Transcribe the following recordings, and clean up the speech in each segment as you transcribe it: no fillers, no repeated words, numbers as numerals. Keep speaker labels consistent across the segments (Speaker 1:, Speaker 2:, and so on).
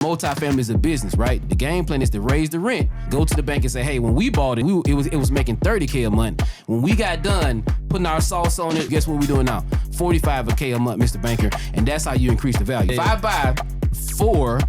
Speaker 1: Multifamily is a business, right? The game plan is to raise the rent. Go to the bank and say, hey, when we bought it, it was making $30K a month. When we got done putting our sauce on it, guess what we're doing now? $45K a month, Mr. Banker. And that's how you increase the value. If I buy 4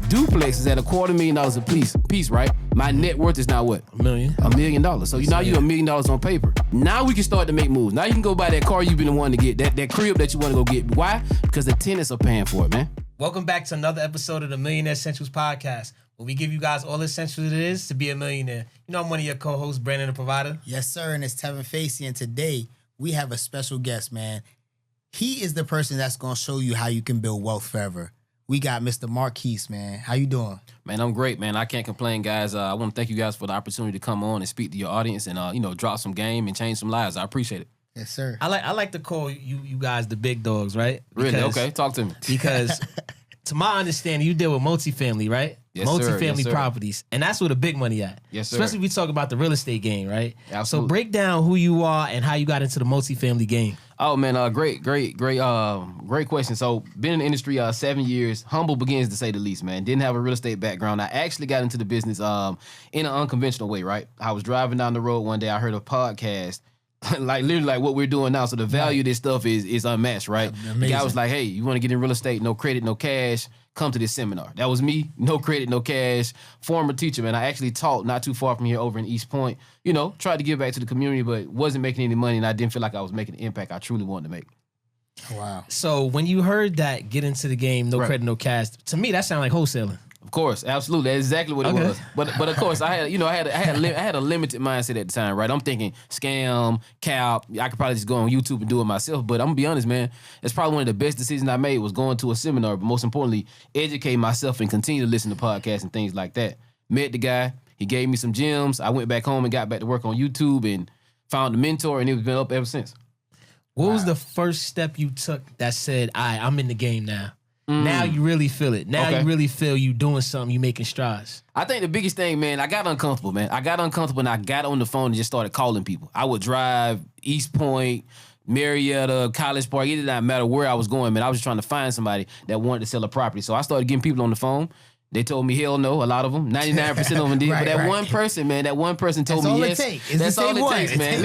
Speaker 1: duplexes at $250,000 a piece, right? My net worth is now what?
Speaker 2: $1 million.
Speaker 1: $1 million. So now you $1 million on paper. Now we can start to make moves. Now you can go buy that car you've been wanting to get, that crib that you want to go get. Why? Because the tenants are paying for it, man.
Speaker 2: Welcome back to another episode of the Millionaire Essentials Podcast, where we give you guys all the essentials it is to be a millionaire. You know, I'm one of your co-hosts, Brandon the Provider.
Speaker 3: Yes, sir, and it's Tevin Facey, and today we have a special guest, man. He is the person that's going to show you how you can build wealth forever. We got Mr. Marquis, man. How you doing?
Speaker 1: Man, I'm great, man. I can't complain, guys. I want to thank you guys for the opportunity to come on and speak to your audience and, drop some game and change some lives. I appreciate it.
Speaker 3: Yes, sir.
Speaker 2: I like to call you guys the big dogs, right?
Speaker 1: Really? Okay, talk to me.
Speaker 2: Because to my understanding, you deal with multifamily, right?
Speaker 1: Yes,
Speaker 2: multifamily
Speaker 1: sir.
Speaker 2: properties. And that's where the big money at.
Speaker 1: Yes, sir.
Speaker 2: Especially if we talk about the real estate game, right?
Speaker 1: Absolutely.
Speaker 2: So break down who you are and how you got into the multifamily game.
Speaker 1: Oh, man, great question. So been in the industry 7 years. Humble begins, to say the least, man. Didn't have a real estate background. I actually got into the business in an unconventional way, right? I was driving down the road one day. I heard a podcast, literally like what we're doing now. So the value of this stuff is unmatched, right?
Speaker 3: Amazing.
Speaker 1: The guy was like, hey, you want to get in real estate, no credit, no cash, come to this seminar. That was me, no credit, no cash, former teacher, man. I actually taught not too far from here over in East Point. Tried to give back to the community, but wasn't making any money, and I didn't feel like I was making the impact I truly wanted to make.
Speaker 3: Wow.
Speaker 2: So when you heard that, get into the game, no credit, no cash, to me, that sounded like wholesaling.
Speaker 1: Of course, absolutely. That's exactly what it was. But of course, I had a limited mindset at the time, right? I'm thinking scam, cap. I could probably just go on YouTube and do it myself. But I'm gonna be honest, man. It's probably one of the best decisions I made was going to a seminar, but most importantly, educate myself and continue to listen to podcasts and things like that. Met the guy. He gave me some gems. I went back home and got back to work on YouTube and found a mentor, and it's been up ever since.
Speaker 2: What was the first step you took that said, I'm in the game now? Now you really feel it. Now you really feel you doing something, you making strides.
Speaker 1: I think the biggest thing, man, I got uncomfortable, man. I got uncomfortable and I got on the phone and just started calling people. I would drive East Point, Marietta, College Park. It did not matter where I was going, man. I was just trying to find somebody that wanted to sell a property. So I started getting people on the phone. They told me hell no, a lot of them. 99% of them did.
Speaker 3: Right,
Speaker 1: but that
Speaker 3: right.
Speaker 1: one person, man, told me yes.
Speaker 3: That's all it takes,
Speaker 1: man.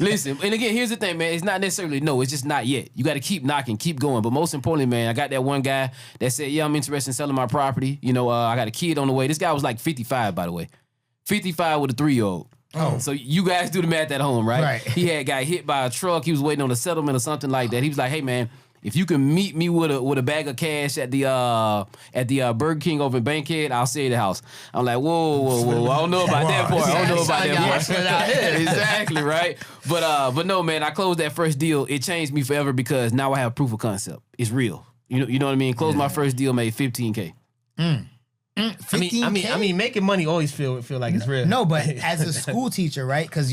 Speaker 1: Listen. And again, here's the thing, man. It's not necessarily no. It's just not yet. You got to keep knocking, keep going. But most importantly, man, I got that one guy that said, yeah, I'm interested in selling my property. I got a kid on the way. This guy was like 55, by the way. 55 with a 3-year-old.
Speaker 3: Oh.
Speaker 1: So you guys do the math at home, right?
Speaker 3: Right.
Speaker 1: He had got hit by a truck. He was waiting on a settlement or something like that. He was like, hey, man, if you can meet me with a bag of cash at the Burger King over in Bankhead, I'll sell you the house. I'm like, whoa. I don't know about that part. I don't know about that part. Exactly, right? But no, man, I closed that first deal. It changed me forever because now I have proof of concept. It's real. You know what I mean? Closed my first deal, made $15K.
Speaker 2: I mean, making money always feel like it's real.
Speaker 3: No, but as a school teacher, right? Because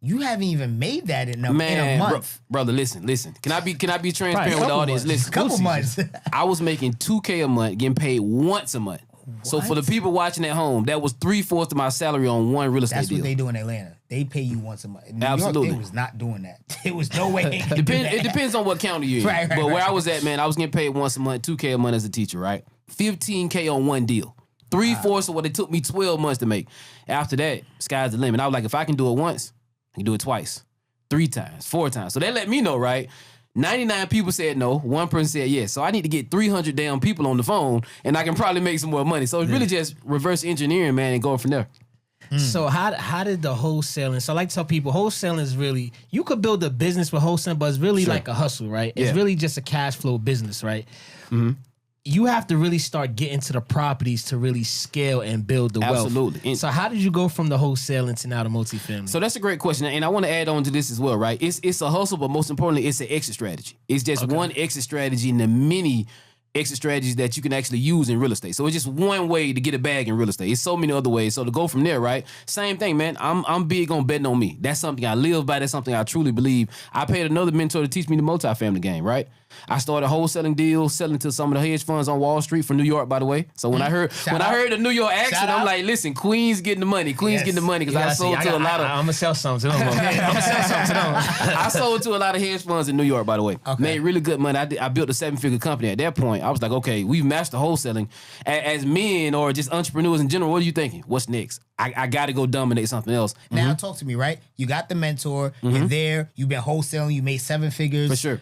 Speaker 3: you haven't even made that in a month.
Speaker 1: Brother, listen. Can I be transparent with the audience? Listen,
Speaker 3: couple months.
Speaker 1: I was making $2K a month, getting paid once a month. What? So for the people watching at home, that was 3/4 of my salary on one real estate deal.
Speaker 3: That's what they do in Atlanta. They pay you once a month. In New
Speaker 1: Absolutely.
Speaker 3: York, they was not doing that. There was no way.
Speaker 1: It depends on what county you're in.
Speaker 3: Right,
Speaker 1: but where I was at, man, I was getting paid once a month, $2K a month as a teacher, right? $15K on one deal. 3/4 of what it took me 12 months to make. After that, sky's the limit. I was like, if I can do it once, I can do it twice, 3 times, 4 times. So they let me know, right? 99 people said no. 1 person said yes. So I need to get 300 damn people on the phone, and I can probably make some more money. So it's really just reverse engineering, man, and going from there.
Speaker 2: So how did the wholesaling? So I like to tell people, wholesaling is really, you could build a business with wholesaling, but it's really like a hustle, right? It's really just a cash flow business, right? Mm-hmm. You have to really start getting to the properties to really scale and build the wealth.
Speaker 1: Absolutely.
Speaker 2: So how did you go from the wholesaling to now the multifamily?
Speaker 1: So that's a great question, and I want to add on to this as well, right? It's a hustle, but most importantly, it's an exit strategy. It's just one exit strategy in the many exit strategies that you can actually use in real estate. So it's just one way to get a bag in real estate. It's so many other ways. So to go from there, right? Same thing, man. I'm big on betting on me. That's something I live by. That's something I truly believe. I paid another mentor to teach me the multifamily game, right? I started wholesaling deals, selling to some of the hedge funds on Wall Street from New York, by the way. So when I heard the New York accent, I'm like, listen, Queens getting the money. Queens getting the money because I sold to a lot of.
Speaker 2: I'm gonna sell something to them.
Speaker 1: I sold to a lot of hedge funds in New York, by the way. Okay. Made really good money. I built a 7-figure company at that point. I was like, okay, we've mastered wholesaling. As men or just entrepreneurs in general, what are you thinking? What's next? I got to go dominate something else.
Speaker 3: Now talk to me, right? You got the mentor. You're there. You've been wholesaling. You made 7 figures.
Speaker 1: For sure.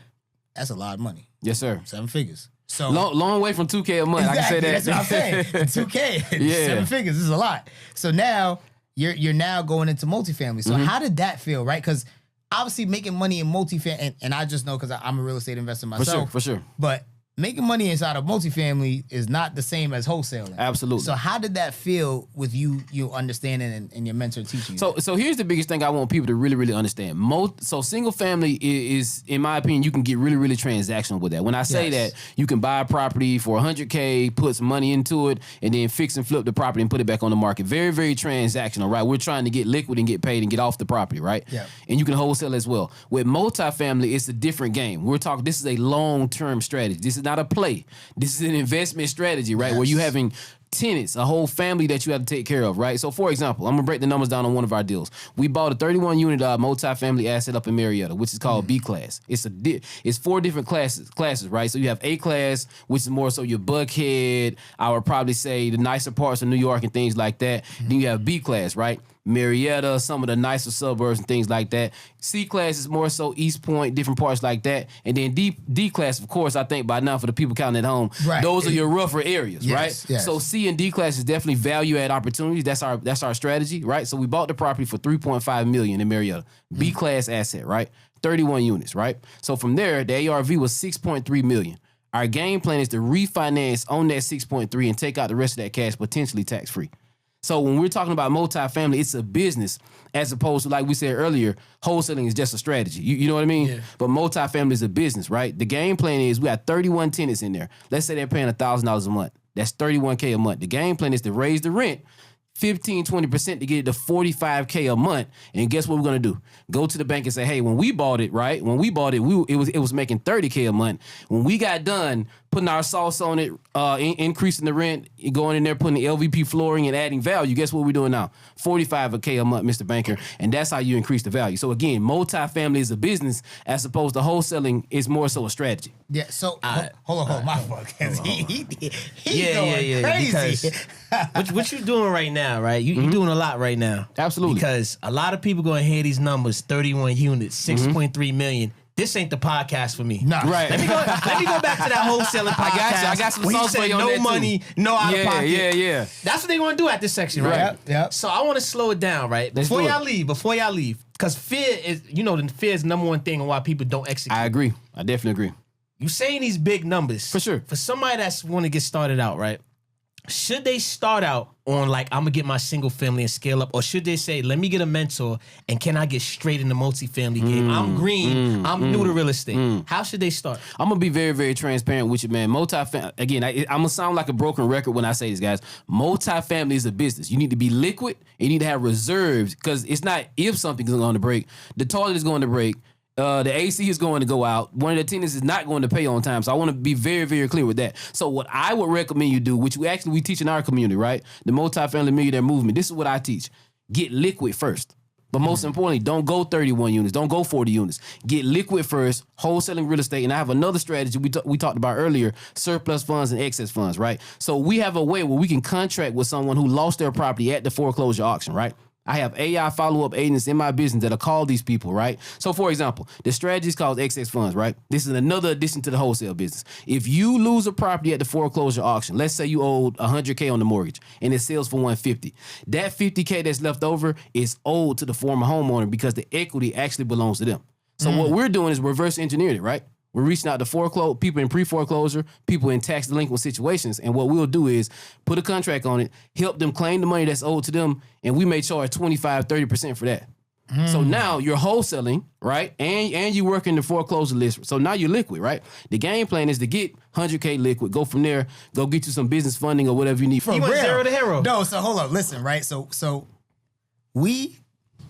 Speaker 3: That's a lot of money.
Speaker 1: Yes, sir.
Speaker 3: 7 figures. So
Speaker 1: long way from $2K a month. Exactly, I can say that.
Speaker 3: That's what I'm saying. $2K, 7 figures. This is a lot. So now you're now going into multifamily. So how did that feel, right? Because obviously making money in multifamily, and I just know because I'm a real estate investor myself.
Speaker 1: For sure.
Speaker 3: But making money inside of multifamily is not the same as wholesaling.
Speaker 1: Absolutely.
Speaker 3: So how did that feel with you understanding and your mentor teaching you?
Speaker 1: So here's the biggest thing I want people to really, really understand. So single family is, in my opinion, you can get really, really transactional with that. When I say that, you can buy a property for $100K, put some money into it, and then fix and flip the property and put it back on the market. Very, very transactional, right? We're trying to get liquid and get paid and get off the property, right?
Speaker 3: Yeah.
Speaker 1: And you can wholesale as well. With multifamily, it's a different game. We're talking, this is a long-term strategy. This is not a play. This is an investment strategy, right? Yes. Where you having tenants, a whole family that you have to take care of, right? So, for example, I'm gonna break the numbers down on one of our deals. We bought a 31 unit multifamily asset up in Marietta, which is called B class. It's 4 different classes, right? So you have A class, which is more so your Buckhead, I would probably say the nicer parts of New York and things like that. Then you have B class, right? Marietta, some of the nicer suburbs and things like that. C class is more so East Point, different parts like that. And then D class, of course, I think by now for the people counting at home, those are your rougher areas, right? Yes. So C and D class is definitely value add opportunities. That's our strategy, right? So we bought the property for $3.5 million in Marietta. B class asset, right? 31 units, right? So from there, the ARV was $6.3 million. Our game plan is to refinance on that 6.3 and take out the rest of that cash potentially tax free. So when we're talking about multifamily, it's a business as opposed to, like we said earlier, wholesaling is just a strategy. You know what I mean? Yeah. But multifamily is a business, right? The game plan is we got 31 tenants in there. Let's say they're paying $1,000 a month. That's $31K a month. The game plan is to raise the rent 15-20% to get it to $45K a month. And guess what we're gonna do? Go to the bank and say, hey, when we bought it, right? When we bought it, it was making $30K a month. When we got done putting our sauce on it, increasing the rent, going in there, putting the LVP flooring and adding value, guess what we're doing now? $45K a month, Mr. Banker. And that's how you increase the value. So again, multifamily is a business as opposed to wholesaling is more so a strategy.
Speaker 3: Yeah, so hold on, my fault. He going crazy.
Speaker 2: Because what you doing right now, right? You're doing a lot right now.
Speaker 1: Absolutely.
Speaker 2: Because a lot of people going to hear these numbers, 31 units, 6.3 million. This ain't the podcast for me.
Speaker 3: No.
Speaker 1: Right.
Speaker 2: Let me go back to that wholesaling podcast.
Speaker 1: I got some sauce for you on
Speaker 2: no
Speaker 1: that
Speaker 2: money,
Speaker 1: too.
Speaker 2: no out of pocket.
Speaker 1: Yeah.
Speaker 2: That's what they want to do at this section, right?
Speaker 3: Yeah.
Speaker 2: So I want to slow it down, right? Before y'all leave, because fear is, the fear is the number one thing on why people don't execute.
Speaker 1: I agree. I definitely agree.
Speaker 2: You saying these big numbers.
Speaker 1: For sure.
Speaker 2: For somebody that's want to get started out, right? Should they start out on like, I'm going to get my single family and scale up? Or should they say, let me get a mentor and can I get straight in the multifamily game? I'm green. I'm new to real estate. How should they start?
Speaker 1: I'm going to be very, very transparent with you, man. Multifamily, again, I'm going to sound like a broken record when I say this, guys. Multifamily is a business. You need to be liquid. You need to have reserves because it's not if something is going to break. The toilet is going to break. The AC is going to go out. One of the tenants is not going to pay on time. So I want to be very, very clear with that. So what I would recommend you do, which we teach in our community, right? The multifamily millionaire movement. This is what I teach. Get liquid first. But most importantly, don't go 31 units. Don't go 40 units. Get liquid first, wholesaling real estate. And I have another strategy we talked about earlier, surplus funds and excess funds, right? So we have a way where we can contract with someone who lost their property at the foreclosure auction, right? I have AI follow-up agents in my business that'll call these people, right? So, for example, the strategy is called excess funds, right? This is another addition to the wholesale business. If you lose a property at the foreclosure auction, let's say you owed $100K on the mortgage and it sells for $150. That $50K that's left over is owed to the former homeowner because the equity actually belongs to them. So what we're doing is reverse engineering it, right? We're reaching out to people in pre-foreclosure, people in tax delinquent situations. And what we'll do is put a contract on it, help them claim the money that's owed to them, and we may charge 25, 30% for that. So now you're wholesaling, right? And you work in the foreclosure list. So now you're liquid, right? The game plan is to get 100K liquid, go from there, go get you some business funding or whatever you need.
Speaker 2: You went zero to hero.
Speaker 3: No, so hold up. Listen, right? So we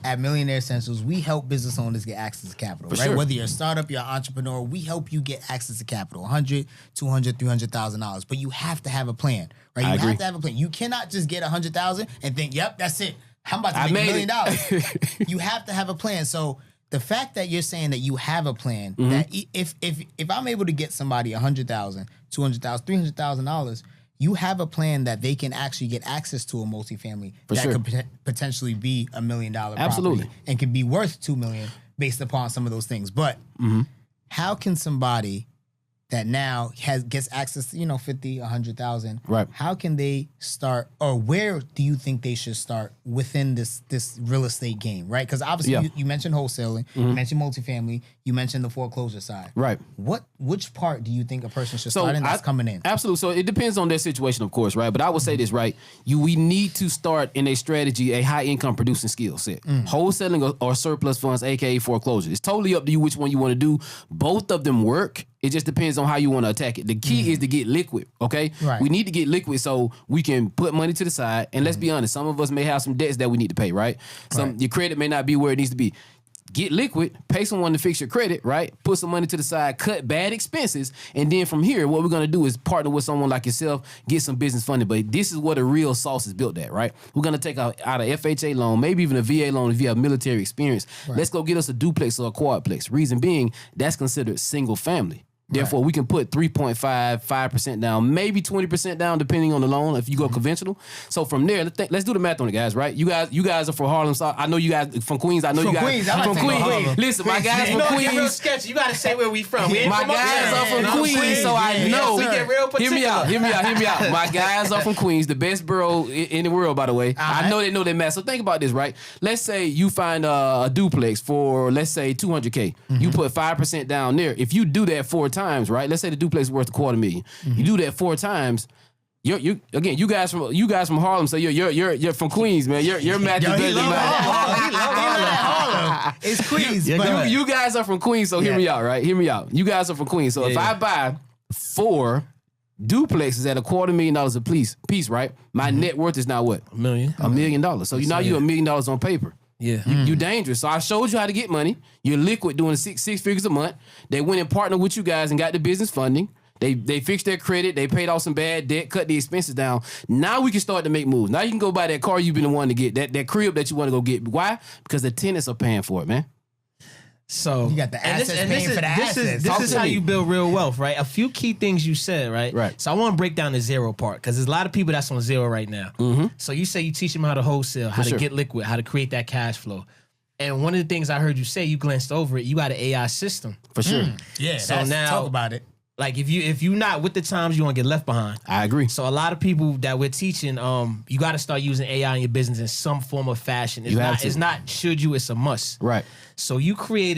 Speaker 3: at Millionaire Essentials, we help business owners get access to capital, right?
Speaker 1: Sure.
Speaker 3: Whether you're a startup, you're an entrepreneur, we help you get access to capital, $100,000, $200,000, $300,000. But you have to have a plan, right? You have to have a plan. You cannot just get $100,000 and think, yep, that's it. I'm about to make $1 million. You have to have a plan. So the fact that you're saying that you have a plan, that if I'm able to get somebody $100,000, $200,000, $300,000, you have a plan that they can actually get access to a multifamily could potentially be $1 million property and can be worth $2 million based upon some of those things. But how can somebody that now gets access to, $50,000, $100,000,
Speaker 1: right?
Speaker 3: How can they start, or where do you think they should start within this real estate game, right? Because obviously you mentioned wholesaling, you mentioned multifamily, you mentioned the foreclosure side,
Speaker 1: right?
Speaker 3: Which part do you think a person should start in that's coming in?
Speaker 1: Absolutely. So it depends on their situation, of course, right? But I would say this, right? We need to start in a strategy, a high income producing skill set. Wholesaling or surplus funds, aka foreclosure. It's totally up to you which one you want to do. Both of them work. It just depends on how you want to attack it. The key is to get liquid, okay?
Speaker 3: Right.
Speaker 1: We need to get liquid so we can put money to the side. And let's be honest, some of us may have some debts that we need to pay, right? Your credit may not be where it needs to be. Get liquid, pay someone to fix your credit, right? Put some money to the side, cut bad expenses, and then from here, what we're gonna do is partner with someone like yourself, get some business funding. But this is where the real sauce is built at, right? We're gonna take out a FHA loan, maybe even a VA loan if you have military experience. Right. Let's go get us a duplex or a quadplex. Reason being, that's considered single family. Therefore, we can put 3.5%, 5% down, maybe 20% down, depending on the loan if you go conventional. So from there, let's do the math on it, guys, right? You guys are from Harlem. So I know you guys from Queens. I know you guys from Queens. Listen, my guys from Queens.
Speaker 2: Get real sketchy. You got to say where we from.
Speaker 1: My guys are from Queens, so I know.
Speaker 2: We get real particular.
Speaker 1: Hear me out. My guys are from Queens, the best borough in the world, by the way. I know they know their math. So think about this, right? Let's say you find a duplex for, let's say, $200K. You put 5% down there. If you do that 4 times, right? Let's say the duplex is worth $250,000. You do that 4 times. You guys from Harlem, so you're from Queens, man. Your math is better than mine.
Speaker 3: Harlem. It's Queens.
Speaker 1: You guys are from Queens, so hear me out, right? Hear me out. You guys are from Queens, so if I buy 4 duplexes at $250,000 a piece, right? My net worth is now what?
Speaker 2: $1 million.
Speaker 1: $1 million. So now you're $1 million on paper.
Speaker 2: Yeah.
Speaker 1: You dangerous. So I showed you how to get money. You're liquid doing six figures a month. They went and partnered with you guys and got the business funding. They fixed their credit. They paid off some bad debt, cut the expenses down. Now we can start to make moves. Now you can go buy that car you've been the one to get, that crib that you want to go get. Why? Because the tenants are paying for it, man.
Speaker 2: So
Speaker 3: you got the assets paying for the assets.
Speaker 2: This is how you build real wealth, right? A few key things you said, right?
Speaker 1: Right.
Speaker 2: So I want to break down the zero part because there's a lot of people that's on zero right now. So you say you teach them how to wholesale, how to get liquid, how to create that cash flow. And one of the things I heard you say, you glanced over it, you got an AI system.
Speaker 1: For sure.
Speaker 3: Yeah,
Speaker 2: so now
Speaker 3: talk about it.
Speaker 2: Like if you not with the times, you want to get left behind.
Speaker 1: I agree.
Speaker 2: So a lot of people that we're teaching, you got to start using AI in your business in some form of fashion. It's not should you, it's a must.
Speaker 1: Right.
Speaker 2: So you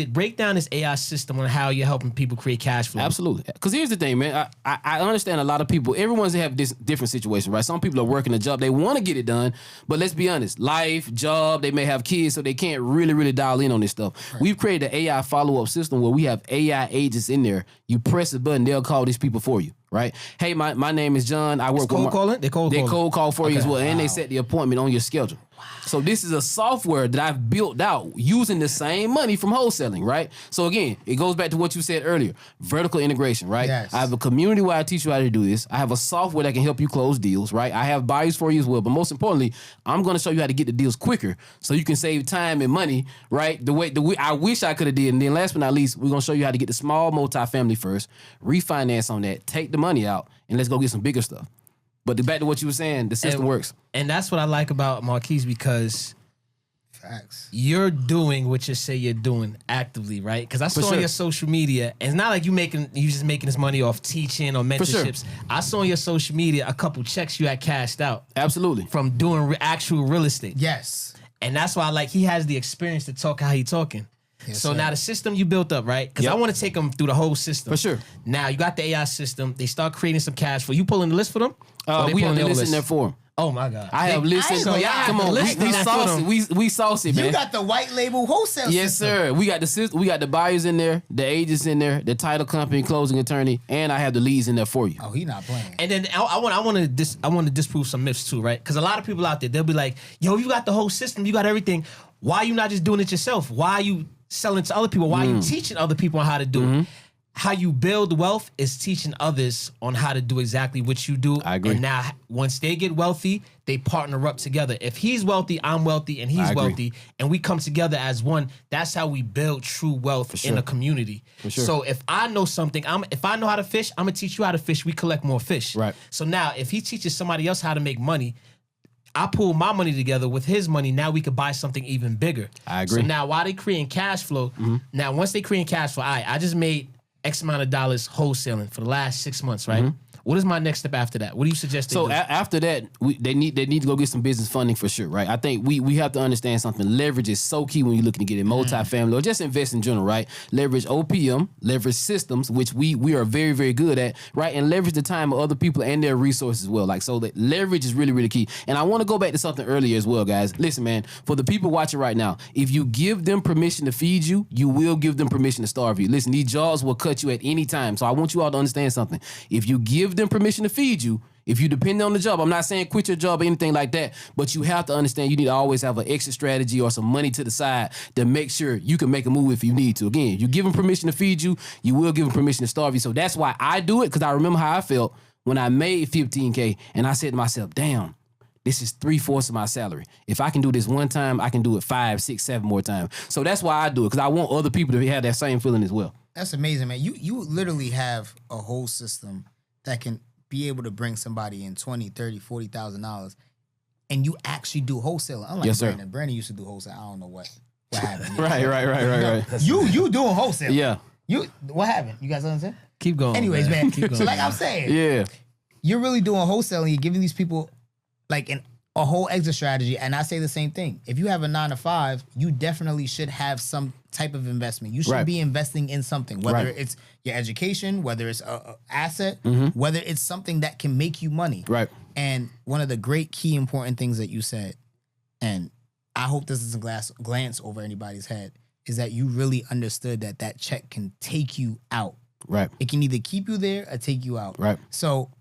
Speaker 2: break down this AI system on how you're helping people create cash flow.
Speaker 1: Absolutely. Because here's the thing, man. I understand a lot of people, everyone's have this different situation, right? Some people are working a job. They want to get it done. But let's be honest. Life, job, they may have kids, so they can't really dial in on this stuff. Right. We've created an AI follow-up system where we have AI agents in there. You press a button, they'll call these people for you. Right? Hey, my name is John. I work with
Speaker 2: calling? They cold
Speaker 1: call for you as well. And they set the appointment on your schedule. Wow. So this is a software that I've built out using the same money from wholesaling, right? So again, it goes back to what you said earlier. Vertical integration, right?
Speaker 3: Yes.
Speaker 1: I have a community where I teach you how to do this. I have a software that can help you close deals, right? I have buyers for you as well. But most importantly, I'm going to show you how to get the deals quicker so you can save time and money, right? The way I wish I could have did. And then last but not least, we're going to show you how to get the small multifamily first, refinance on that, take the money out, and let's go get some bigger stuff. But back to what you were saying, the system works.
Speaker 2: And that's what I like about Marquis because
Speaker 3: facts.
Speaker 2: You're doing what you say you're doing actively, right? Because I saw on your social media, and it's not like you just making this money off teaching or mentorships. I saw on your social media a couple checks you had cashed out.
Speaker 1: Absolutely.
Speaker 2: From doing actual real estate.
Speaker 3: Yes.
Speaker 2: And that's why he has the experience to talk how he talking. Yes, so now the system you built up, right? Because I want to take them through the whole system.
Speaker 1: For sure.
Speaker 2: Now you got the AI system. They start creating some cash flow. You pulling the list for them?
Speaker 1: We have the list in there for them.
Speaker 2: Oh my God!
Speaker 1: I have listened. Come on, we saucy, man.
Speaker 3: You got the white label wholesale.
Speaker 1: Yes,
Speaker 3: system.
Speaker 1: sir. We got the buyers in there, the agents in there, the title company, closing attorney, and I have the leads in there for you.
Speaker 3: Oh, he not playing.
Speaker 2: And then I want to disprove some myths too, right? Because a lot of people out there, they'll be like, "Yo, you got the whole system, you got everything. Why are you not just doing it yourself? Why are you selling to other people? Why are you teaching other people on how to do it? How you build wealth is teaching others on how to do exactly what you do.
Speaker 1: I agree.
Speaker 2: And now, once they get wealthy, they partner up together. If he's wealthy, I'm wealthy, and he's wealthy, and we come together as one, that's how we build true wealth in a community. So if I know something, if I know how to fish, I'm going to teach you how to fish. We collect more fish.
Speaker 1: Right.
Speaker 2: So now, if he teaches somebody else how to make money, I pull my money together with his money. Now we could buy something even bigger.
Speaker 1: I agree.
Speaker 2: So now, while they creating cash flow, now once they creating cash flow, I just made X amount of dollars wholesaling for the last 6 months, right? What is my next step after that? What do you suggest?
Speaker 1: So after that, they need to go get some business funding for sure, right? I think we have to understand something. Leverage is so key when you're looking to get in multifamily or just invest in general, right? Leverage OPM, leverage systems, which we are very, very good at, right? And leverage the time of other people and their resources as well. Like, so that leverage is really, really key. And I want to go back to something earlier as well, guys. Listen, man, for the people watching right now, if you give them permission to feed you, you will give them permission to starve you. Listen, these jaws will cut you at any time. So I want you all to understand something. If you give them permission to feed you, if you depend on the job, I'm not saying quit your job or anything like that, but you have to understand you need to always have an exit strategy or some money to the side to make sure you can make a move if you need to. Again, you give them permission to feed you, you will give them permission to starve you. So that's why I do it, because I remember how I felt when I made $15K and I said to myself, damn, this is 3/4 of my salary. If I can do this one time, I can do it 5, 6, 7 more times. So that's why I do it, because I want other people to have that same feeling as well.
Speaker 3: That's amazing, man. You literally have a whole system that can be able to bring somebody in $20,000, $30,000, $40,000, and you actually do wholesaling. Unlike
Speaker 1: Yes, sir.
Speaker 3: Brandon. Brandon used to do wholesale. I don't know what happened.
Speaker 1: Right.
Speaker 3: You doing wholesale?
Speaker 1: Yeah.
Speaker 3: What happened? You guys understand?
Speaker 2: Keep going.
Speaker 3: Anyways, man.
Speaker 2: Keep going.
Speaker 3: So like I'm saying,
Speaker 1: Yeah.
Speaker 3: you're really doing wholesaling. You're giving these people like a whole exit strategy. And I say the same thing. If you have a 9 to 5, you definitely should have some type of investment. You should be investing in something, whether it's your education, whether it's a asset, whether it's something that can make you money.
Speaker 1: Right.
Speaker 3: And one of the great key important things that you said, and I hope this doesn't glance over anybody's head, is that you really understood that that check can take you out.
Speaker 1: Right.
Speaker 3: It can either keep you there or take you out.
Speaker 1: Right.
Speaker 3: So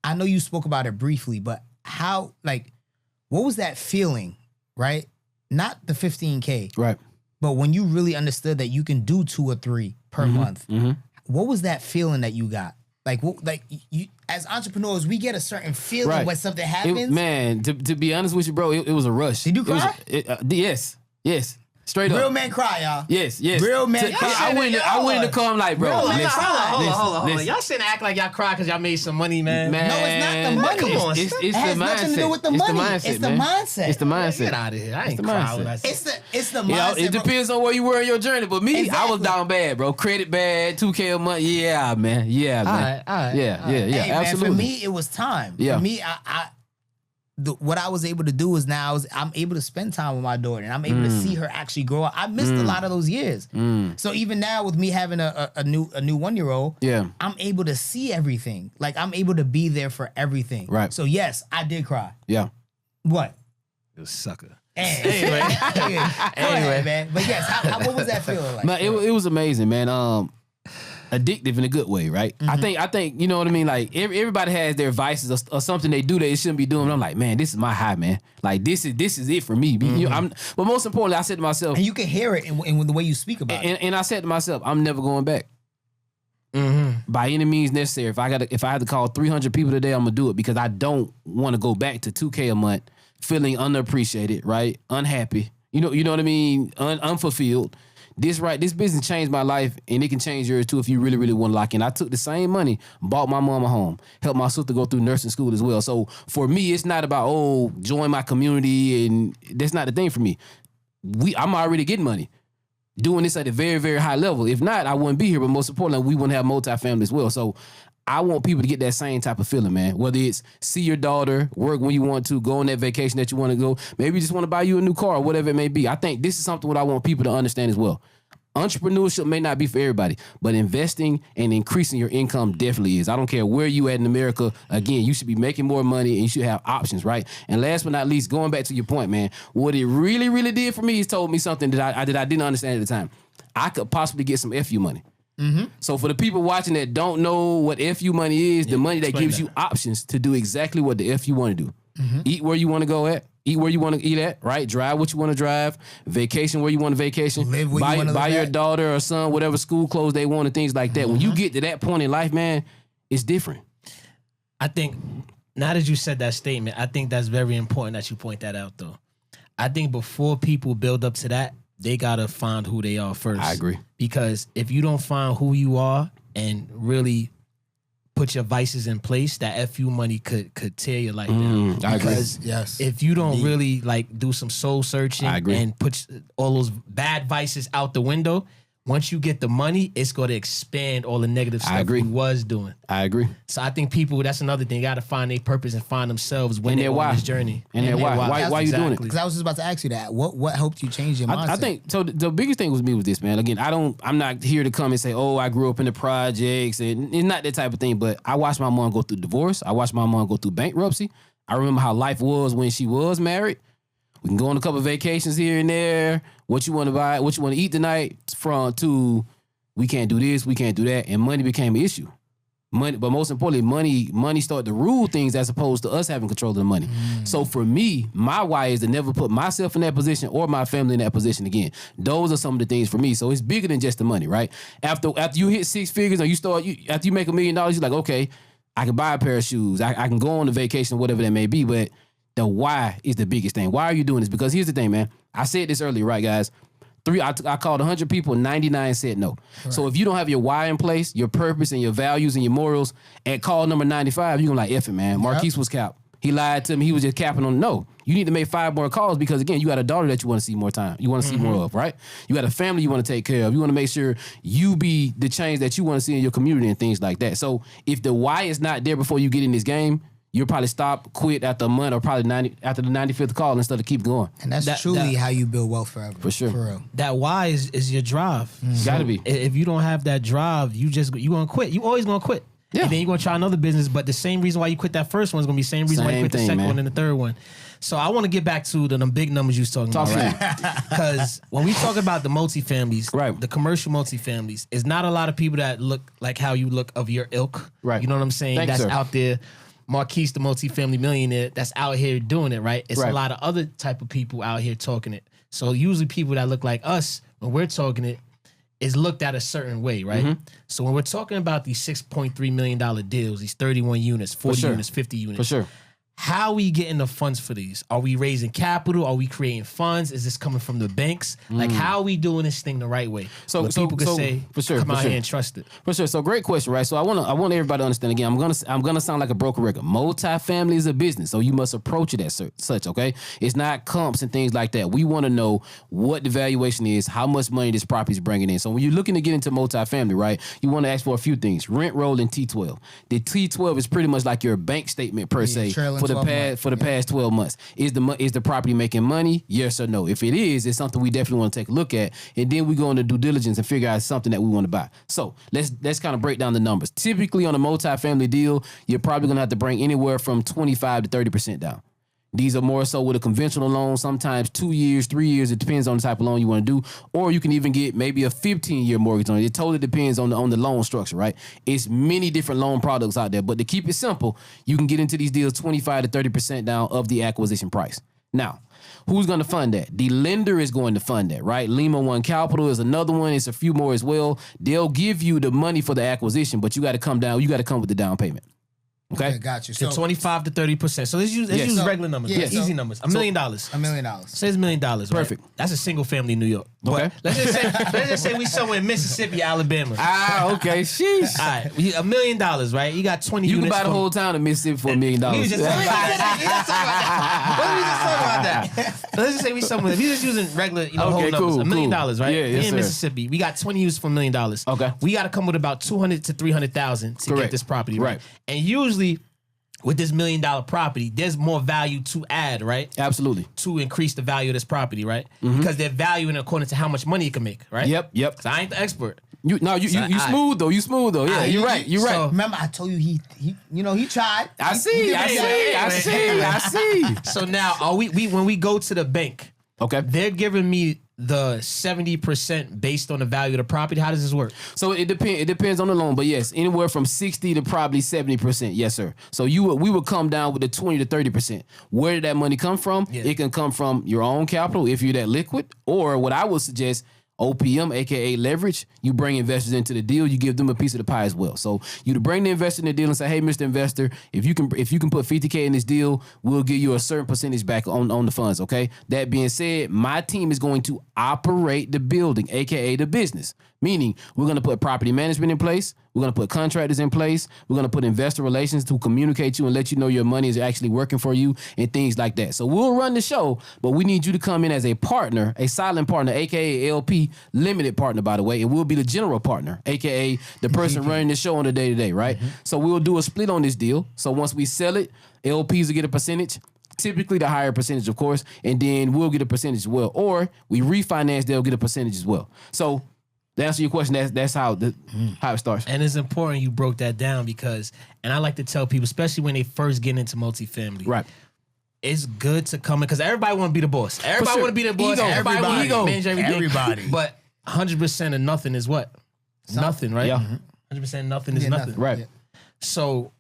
Speaker 3: I know you spoke about it briefly, but what was that feeling, right? Not the 15K.
Speaker 1: Right.
Speaker 3: But when you really understood that you can do 2 or 3 per month, what was that feeling that you got? You, as entrepreneurs, we get a certain feeling when something happens.
Speaker 1: To be honest with you, bro, it was a rush.
Speaker 3: Did you cry?
Speaker 1: Yes. Straight up.
Speaker 3: Real man cry, y'all.
Speaker 1: Yes.
Speaker 3: Real man cry.
Speaker 1: I went to come like, bro.
Speaker 3: Real man
Speaker 1: listen,
Speaker 3: cry.
Speaker 2: Hold on. Y'all shouldn't act like y'all cry because y'all made some money, man.
Speaker 3: No, it's not the money.
Speaker 2: Come on,
Speaker 1: It's
Speaker 3: It
Speaker 1: the
Speaker 3: has
Speaker 1: mindset.
Speaker 3: nothing to do with the money. It's the mindset.
Speaker 1: It's the mindset.
Speaker 2: Get out of here. I ain't
Speaker 1: the
Speaker 2: crying.
Speaker 1: mindset.
Speaker 3: It's the mindset.
Speaker 1: Yeah, it
Speaker 3: bro.
Speaker 1: depends on where you were in your journey. But me, I was
Speaker 3: Exactly.
Speaker 1: down bad, bro. Credit bad, 2K a month. Yeah, man.
Speaker 2: All right.
Speaker 1: Yeah,
Speaker 3: Hey, man,
Speaker 1: absolutely.
Speaker 3: for me, it was time.
Speaker 1: Yeah.
Speaker 3: For me, what I was able to do is now I'm able to spend time with my daughter and I'm able to see her actually grow up. I missed a lot of those years. So even now with me having a new 1-year-old, I'm able to see everything. Like I'm able to be there for everything.
Speaker 1: Right.
Speaker 3: So yes, I did cry.
Speaker 1: Yeah.
Speaker 3: What?
Speaker 2: You sucker.
Speaker 3: Anyway, anyway, man. But yes, what was that feeling like?
Speaker 1: Man, it was amazing, man. Addictive in a good way, right? I think you know what I mean. Like everybody has their vices or something they do that they shouldn't be doing. I'm like, man, this is my high, man. Like this is it for me. You know, but most importantly, I said to myself,
Speaker 3: and you can hear it in the way you speak about it.
Speaker 1: And I said to myself, I'm never going back. By any means necessary. If I had to call 300 people today, I'm gonna do it because I don't want to go back to 2K a month, feeling underappreciated, right? Unhappy. You know what I mean? Unfulfilled. This business changed my life, and it can change yours too if you really, really want to lock in. I took the same money, bought my mom a home, helped my sister go through nursing school as well. So for me, it's not about, join my community, and that's not the thing for me. I'm already getting money. Doing this at a very, very high level. If not, I wouldn't be here, but most importantly, we wouldn't have multifamily as well. So I want people to get that same type of feeling, man. Whether it's see your daughter, work when you want to, go on that vacation that you want to go. Maybe you just want to buy you a new car or whatever it may be. I think this is something what I want people to understand as well. Entrepreneurship may not be for everybody, but investing and increasing your income definitely is. I don't care where you at in America. Again, you should be making more money and you should have options, right? And last but not least, going back to your point, man, what it really, really did for me is told me something that I didn't understand at the time. I could possibly get some FU money. So for the people watching that don't know what FU money is, the money that gives you options to do exactly what the FU want to do. Eat where you want to go at, Eat where you want to eat at, right? Drive what you want to drive. Vacation where you want to vacation.
Speaker 3: Live where you want to
Speaker 1: buy
Speaker 3: live
Speaker 1: your
Speaker 3: at.
Speaker 1: daughter or son whatever school clothes they want and things like that. When you get to that point in life, man, it's different.
Speaker 2: I think, now that you said that statement, I think that's very important that you point that out, though. I think before people build up to that, they got to find who they are first.
Speaker 1: I agree.
Speaker 2: Because if you don't find who you are and really put your vices in place, that FU money could tear your life down.
Speaker 1: I agree.
Speaker 2: Because
Speaker 3: Yes.
Speaker 2: if you don't really like do some soul searching
Speaker 1: I agree.
Speaker 2: and put all those bad vices out the window, once you get the money, it's going to expand all the negative stuff
Speaker 1: agree.
Speaker 2: you was doing.
Speaker 1: I agree.
Speaker 2: So I think people, that's another thing, got to find their purpose and find themselves when
Speaker 1: And
Speaker 2: they're
Speaker 1: their
Speaker 2: on
Speaker 1: why.
Speaker 2: this journey.
Speaker 1: And their why. Why you doing it?
Speaker 3: Because I was just about to ask you that. What helped you change your mindset?
Speaker 1: I think so. The biggest thing with me was this, man. Again, I'm not here to come and say, oh, I grew up in the projects, and it's not that type of thing. But I watched my mom go through divorce. I watched my mom go through bankruptcy. I remember how life was when she was married. We can go on a couple of vacations here and there. What you want to buy, what you want to eat tonight, to we can't do this, we can't do that, and money became an issue. Money, but most importantly, money started to rule things as opposed to us having control of the money. So for me, my why is to never put myself in that position or my family in that position again. Those are some of the things for me. So it's bigger than just the money, right? After you hit six figures or after you make $1 million, you're like, okay, I can buy a pair of shoes, I can go on a vacation, whatever that may be. But the why is the biggest thing. Why are you doing this? Because here's the thing, man. I said this earlier, right, guys? I called 100 people, 99 said no. Right. So if you don't have your why in place, your purpose and your values and your morals, at call number 95, you're going to like, F it, man. Marquis was cap. He lied to me. He was just capping on no. You need to make 5 more calls because, again, you got a daughter that you want to see more time. You want to see more of, right? You got a family you want to take care of. You want to make sure you be the change that you want to see in your community and things like that. So if the why is not there before you get in this game, you'll probably stop, quit after a month or probably after the 95th call instead of keep going.
Speaker 3: And that's truly how you build wealth forever.
Speaker 1: For sure.
Speaker 3: For real.
Speaker 2: That why is your drive.
Speaker 1: Gotta be.
Speaker 2: If you don't have that drive, you gonna quit. You always gonna quit.
Speaker 1: Yeah.
Speaker 2: And then you're gonna try another business, but the same reason why you quit that first one is gonna be the same reason why you quit the second one and the third one. So I want to get back to the big numbers you was talking about, right? Because when we talk about the multifamilies,
Speaker 1: right,
Speaker 2: the commercial multifamilies, it's not a lot of people that look like how you look of your ilk.
Speaker 1: Right.
Speaker 2: You know what I'm saying?
Speaker 1: Thanks,
Speaker 2: that's
Speaker 1: sir.
Speaker 2: out there. Marquis, the multifamily millionaire, that's out here doing it, right? It's
Speaker 1: right.
Speaker 2: a lot of other type of people out here talking it. So usually people that look like us, when we're talking it, is looked at a certain way, right?
Speaker 1: Mm-hmm.
Speaker 2: So when we're talking about these $6.3 million deals, these 31 units, 40 units, 50 units.
Speaker 1: For sure.
Speaker 2: How are we getting the funds for these? Are we raising capital? Are we creating funds? Is this coming from the banks? Like, how are we doing this thing the right way?
Speaker 1: So
Speaker 2: people can say,
Speaker 1: for sure,
Speaker 2: come
Speaker 1: for
Speaker 2: out
Speaker 1: sure.
Speaker 2: here and trust it.
Speaker 1: For sure. So great question, right? So I want everybody to understand again. I'm gonna sound like a broken record. Multifamily is a business, so you must approach it as such. Okay, it's not comps and things like that. We want to know what the valuation is, how much money this property is bringing in. So when you're looking to get into multifamily, right, you want to ask for a few things: rent roll and T12. The T12 is pretty much like your bank statement per se for the past 12 months. Is the property making money? Yes or no? If it is, it's something we definitely want to take a look at, and then we go into due diligence and figure out something that we want to buy. So let's kind of break down the numbers. Typically on a multifamily deal, you're probably gonna have to bring anywhere from 25 to 30% down. These are more so with a conventional loan, sometimes 2 years, 3 years. It depends on the type of loan you want to do. Or you can even get maybe a 15-year mortgage on it. It totally depends on the loan structure, right? It's many different loan products out there. But to keep it simple, you can get into these deals 25 to 30% down of the acquisition price. Now, who's going to fund that? The lender is going to fund that, right? Lima One Capital is another one. It's a few more as well. They'll give you the money for the acquisition, but you got to come with the down payment. Okay,
Speaker 3: got you.
Speaker 2: So 25 to 30%. So let's use regular numbers, easy numbers. $1 million.
Speaker 3: $1 million.
Speaker 2: Say it's $1 million. Right?
Speaker 1: Perfect.
Speaker 2: That's a single family in New York.
Speaker 1: Okay.
Speaker 2: But let's just say we somewhere in Mississippi, Alabama.
Speaker 1: Okay. Sheesh.
Speaker 2: All right, $1 million, right? You got 20
Speaker 1: You
Speaker 2: units.
Speaker 1: can buy the whole town of Mississippi for $1 million.
Speaker 2: We was just talking about that. Let's just say we somewhere. We just using regular, whole numbers. $1 million, right?
Speaker 1: Yeah, yes,
Speaker 2: in
Speaker 1: sir.
Speaker 2: Mississippi, we got 20 units for $1 million.
Speaker 1: Okay.
Speaker 2: We got to come with about 200 to 300,000 to get this property, right? And usually, with this $1 million property, there's more value to add, right?
Speaker 1: Absolutely.
Speaker 2: To increase the value of this property, right? Because they're valuing it according to how much money you can make, right?
Speaker 1: Yep.
Speaker 2: 'Cause I ain't the expert.
Speaker 1: You smooth though. You smooth though. Yeah, you're right. You're right.
Speaker 2: So,
Speaker 3: remember, I told you he tried.
Speaker 1: I see.
Speaker 2: So now, are we when we go to the bank?
Speaker 1: Okay.
Speaker 2: They're giving me the 70% based on the value of the property? How does this work?
Speaker 1: So it depends on the loan, but yes, anywhere from 60 to probably 70%. Yes, sir. So we would come down with the 20 to 30%. Where did that money come from? Yeah. It can come from your own capital if you're that liquid, or what I would suggest, OPM, aka leverage. You bring investors into the deal, you give them a piece of the pie as well. So you to bring the investor in the deal and say, hey, Mr. Investor, if you can put 50K in this deal, we'll give you a certain percentage back on the funds. Okay. That being said, my team is going to operate the building, aka the business. Meaning we're going to put property management in place. We're going to put contractors in place. We're going to put investor relations to communicate you and let you know your money is actually working for you and things like that. So we'll run the show, but we need you to come in as a partner, a silent partner, aka LP, limited partner, by the way, and we'll be the general partner, aka the person running the show on the day-to-day, right? So we'll do a split on this deal. So once we sell it, LPs will get a percentage, typically the higher percentage, of course, and then we'll get a percentage as well. Or we refinance, they'll get a percentage as well. So to answer your question, that's how it starts.
Speaker 2: And it's important you broke that down because, and I like to tell people, especially when they first get into multifamily,
Speaker 1: right?
Speaker 2: It's good to come in because everybody want to be the boss. Everybody want to be the boss. Everybody want to manage everything.
Speaker 3: Everybody.
Speaker 2: But 100% of nothing is what? Nothing, right?
Speaker 1: Yeah.
Speaker 2: 100% nothing is nothing.
Speaker 1: Right.
Speaker 2: Yeah. So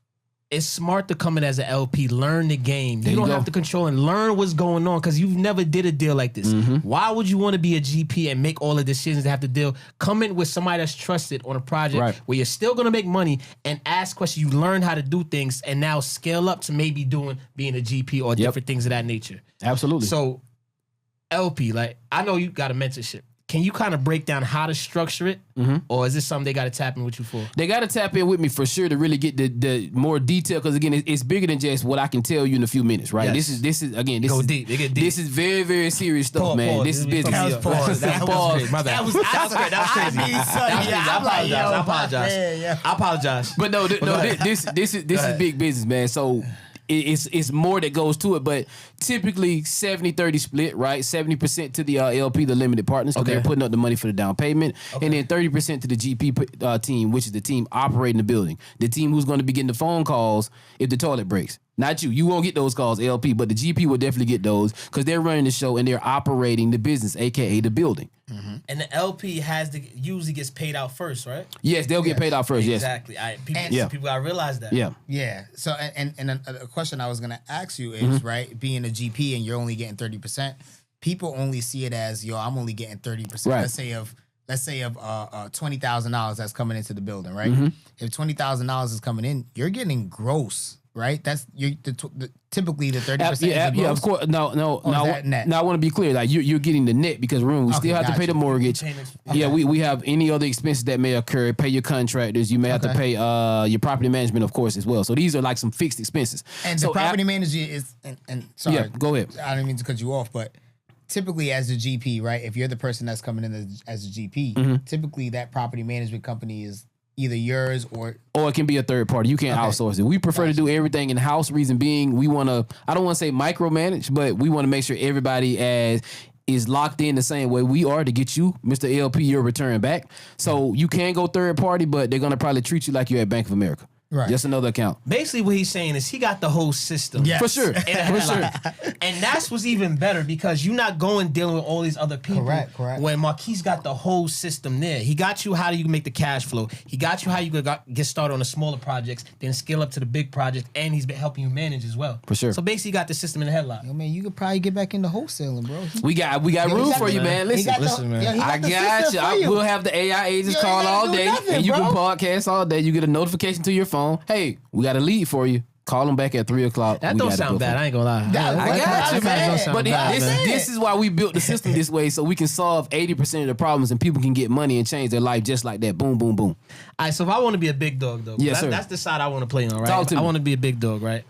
Speaker 2: it's smart to come in as an LP, learn the game. You don't have to control and learn what's going on because you've never did a deal like this. Why would you want to be a GP and make all the decisions to have to deal? Come in with somebody that's trusted on a project where you're still going to make money and ask questions. You learn how to do things and now scale up to maybe being a GP or different things of that nature.
Speaker 1: Absolutely.
Speaker 2: So LP, like I know you got a mentorship. Can you kind of break down how to structure it? Or is this something they got to tap in with you for?
Speaker 1: They got to tap in with me for sure to really get the more detail. Because again, it's bigger than just what I can tell you in a few minutes, right?
Speaker 2: Yes.
Speaker 1: This is again,
Speaker 2: Go deep. They get deep.
Speaker 1: This is very, very serious stuff, man. This is business.
Speaker 3: That was pause.
Speaker 2: That was crazy. My bad. That was crazy. I apologize. I apologize.
Speaker 1: But no, this is big business, man. So it's more that goes to it, but typically 70-30 split, right? 70% to the LP, the limited partners, because they're putting up the money for the down payment, and then 30% to the GP team, which is the team operating the building, the team who's going to be getting the phone calls if the toilet breaks. Not you. You won't get those calls, LP, but the GP will definitely get those because they're running the show and they're operating the business, aka the building.
Speaker 2: And the LP usually gets paid out first, right?
Speaker 1: Yes, they'll get paid out first.
Speaker 2: Exactly. People gotta realize that.
Speaker 1: Yeah.
Speaker 3: So and a question I was gonna ask you is right, being a GP and you're only getting 30%. People only see it as I'm only getting 30%.
Speaker 1: Right.
Speaker 3: Let's say of $20,000 that's coming into the building, right? If $20,000 is coming in, you're getting gross. Right, that's typically the 30%.
Speaker 1: Yeah, of course. No. Now I want to be clear. Like you're getting the net because remember we still have to pay the mortgage. Yeah, we have any other expenses that may occur. Pay your contractors. You may have to pay your property management, of course, as well. So these are like some fixed expenses.
Speaker 3: And the property manager is and sorry,
Speaker 1: yeah, go ahead.
Speaker 3: I didn't mean to cut you off, but typically as a GP, right? If you're the person that's coming in as a GP, typically that property management company is either yours or
Speaker 1: it can be a third party. You can't outsource it. We prefer to do everything in house. Reason being, we want to. I don't want to say micromanage, but we want to make sure everybody is locked in the same way we are to get you, Mr. LP, your return back. So you can go third party, but they're gonna probably treat you like you're at Bank of America. Right. Just another account.
Speaker 2: Basically, what he's saying is he got the whole system.
Speaker 3: Yes.
Speaker 1: For sure. For sure.
Speaker 2: And that's what's even better because you're not dealing with all these other people.
Speaker 3: Correct.
Speaker 2: When Marquis got the whole system there. He got you how do you make the cash flow. He got you how you get started on the smaller projects, then scale up to the big project, and he's been helping you manage as well.
Speaker 1: For sure.
Speaker 2: So basically, he got the system in the headlock.
Speaker 3: Yo, man, you could probably get back into wholesaling, bro.
Speaker 1: We got room for you, man. Listen,
Speaker 2: man.
Speaker 1: I got you. We'll have the AI agents call all day, and you can podcast all day. You get a notification to your phone. Hey, we got a lead for you. Call them back at 3:00.
Speaker 2: That don't sound bad. I ain't gonna lie.
Speaker 1: I got you, man. But this is why we built the system this way, so we can solve 80% of the problems and people can get money and change their life just like that. Boom, boom, boom.
Speaker 2: All right, so if I want to be a big dog, though, that's the side I want to play on, right?
Speaker 1: Talk to me.
Speaker 2: I want to be a big dog, right?